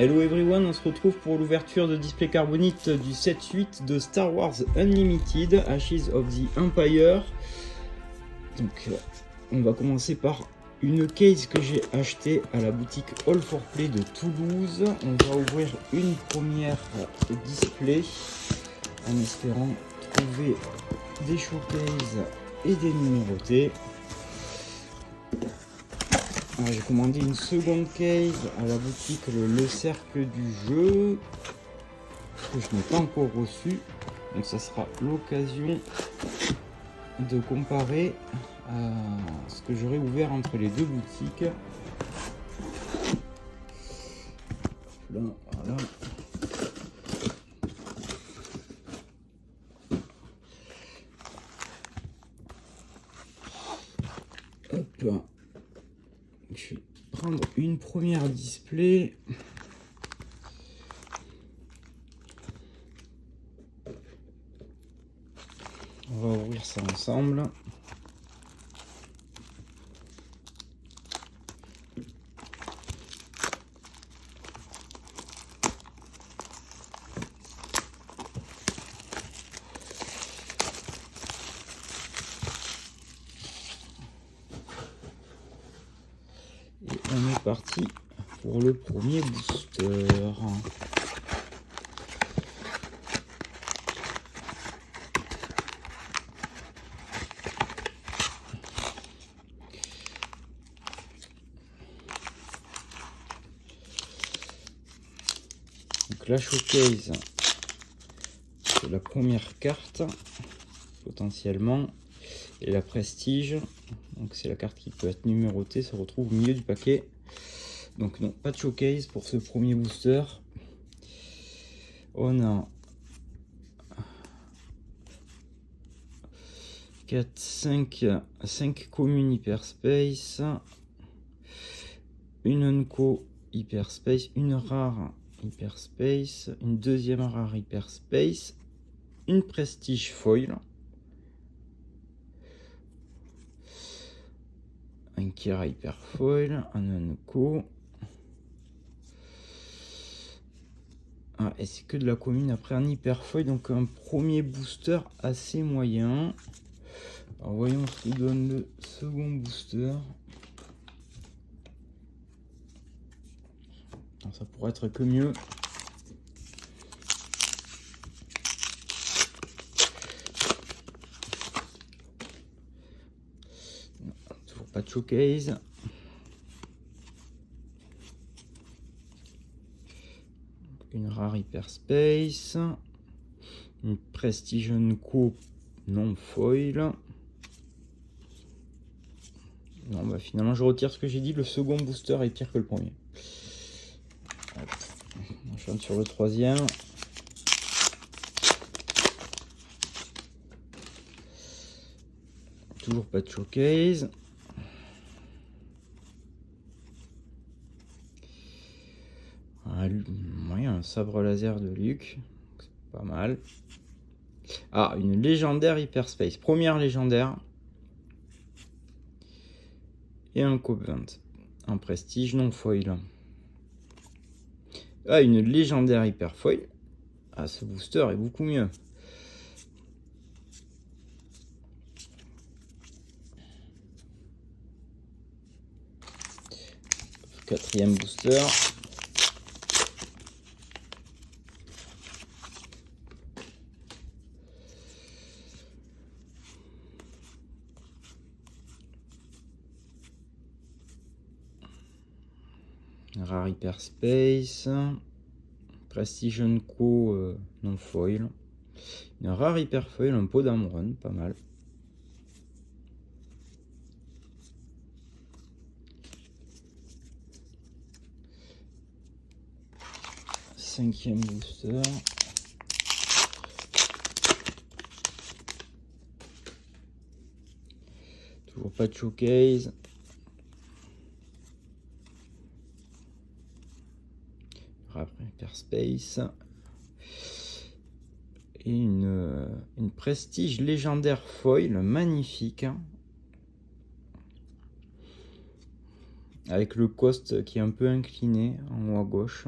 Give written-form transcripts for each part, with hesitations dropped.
Hello everyone, on se retrouve pour l'ouverture de display carbonite du 7-8 de Star Wars Unlimited, Ashes of the Empire. Donc on va commencer par une case que j'ai achetée à la boutique All for Play de Toulouse. On va ouvrir une première display en espérant trouver des showcases et des numérotés. J'ai commandé une seconde case à la boutique le Cercle du Jeu que je n'ai pas encore reçu, donc ça sera l'occasion de comparer ce que j'aurai ouvert entre les deux boutiques. Là, voilà. Hop. Je vais prendre une première display. On va ouvrir ça ensemble. Et on est parti pour le premier booster. Donc la showcase, c'est la première carte potentiellement, et la prestige, donc c'est la carte qui peut être numérotée, se retrouve au milieu du paquet. Donc non, pas de showcase pour ce premier booster. On a 5 communes hyperspace, une unco hyperspace, une rare hyperspace, une deuxième rare hyperspace, une prestige foil, un Kira hyperfoil, un unco. Et c'est que de la commune après un hyperfoil, donc un premier booster assez moyen. Alors voyons ce que donne le second booster. Alors, ça pourrait être que mieux. Non, toujours pas de showcase. Une rare hyperspace, une prestige unco non foil. Non, bah finalement je retire ce que j'ai dit, le second booster est pire que le premier. Hop. On enchaîne sur le troisième. Toujours pas de showcase. Oui, un sabre laser de Luke, c'est pas mal. Ah, une légendaire hyperspace, première légendaire. Et un Covenant, un prestige non foil. Ah, une légendaire hyperfoil. Ah, ce booster est beaucoup mieux. Quatrième booster. Rare hyperspace, prestige unco non foil, une rare hyperfoil, un pot d'Amron, pas mal. Cinquième booster. Toujours pas de showcase. Hyperspace. Et une prestige légendaire foil magnifique. Avec le cost qui est un peu incliné en haut à gauche.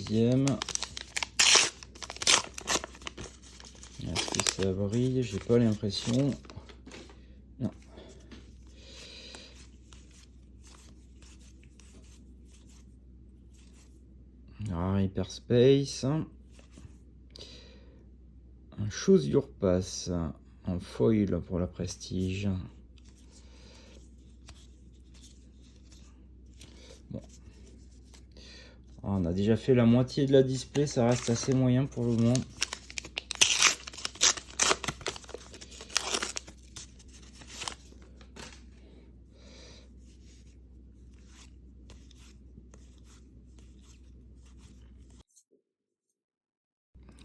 deuxième. Est-ce que ça brille? J'ai pas l'impression. Non. Rare Hyperspace. Un Choose Your Pass en foil pour la Prestige. Bon. On a déjà fait la moitié de la display, ça reste assez moyen pour le moment.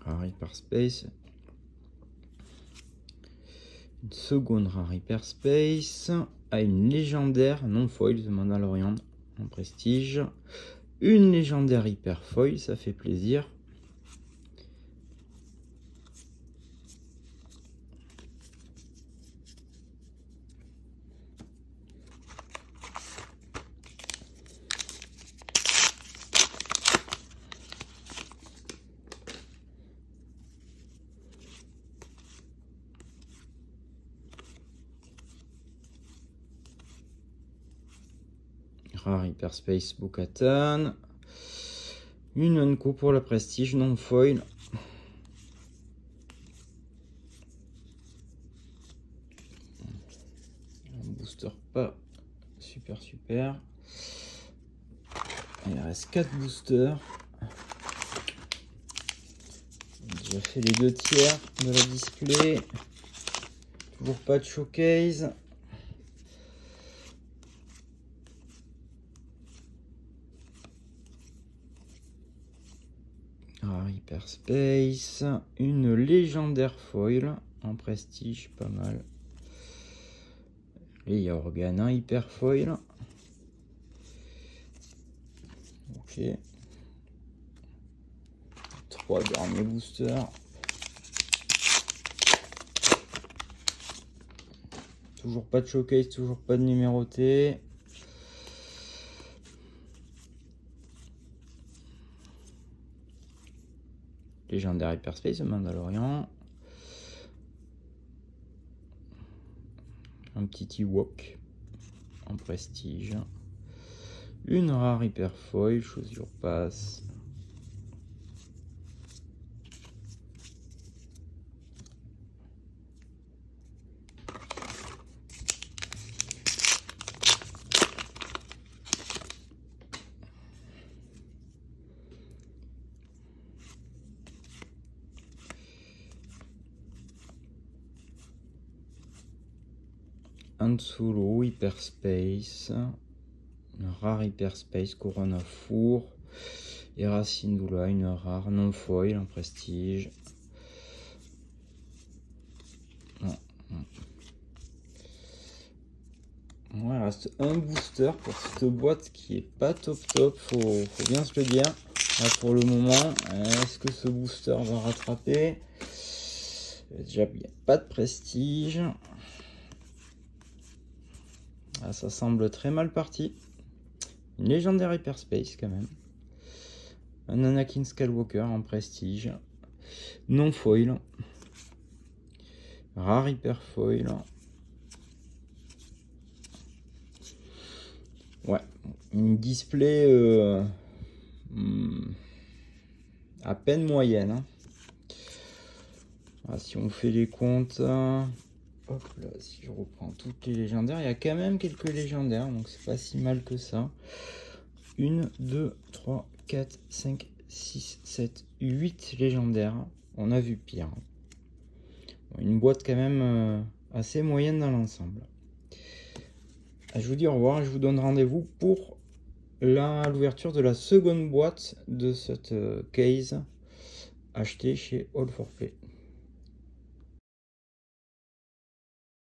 Rare Hyperspace. Une seconde Rare Hyperspace. À une légendaire non foil de Mandalorian en Prestige. Une légendaire Hyper Foil, ça fait plaisir. Rare Hyperspace Bo-Katan. Une Unco pour la Prestige non foil. Un booster pas super. Il reste 4 boosters. J'ai déjà fait les 2 tiers de la display. Toujours pas de showcase. Rare Hyperspace. Une légendaire foil en Prestige, pas mal. Et il y a Organa Hyper Foil. Ok. 3 derniers boosters. Toujours pas de showcase, toujours pas de numéroté. Légendaire Hyperspace, Mandalorian. Un petit Ewok en Prestige. Une rare Hyper Foil, Choose Your Pass. Han Solo Hyperspace, une rare Hyperspace Corona Four, et Syndulla, une rare non foil en Prestige. Il reste un booster pour cette boîte qui est pas top, faut bien se le dire. Là pour le moment, est-ce que ce booster va rattraper? Déjà, il n'y a pas de Prestige. Ah, ça semble très mal parti. Une légendaire Hyperspace quand même. Un Anakin Skywalker en Prestige. Non foil. Rare Hyper Foil. Ouais, une display à peine moyenne. Hein. Ah, si on fait les comptes, hop là, si je reprends toutes les légendaires, il y a quand même quelques légendaires, donc c'est pas si mal que ça. 1, 2, 3, 4, 5, 6, 7, 8 légendaires. On a vu pire. Une boîte quand même assez moyenne dans l'ensemble. Je vous dis au revoir et je vous donne rendez-vous pour l'ouverture de la seconde boîte de cette case achetée chez All4Play.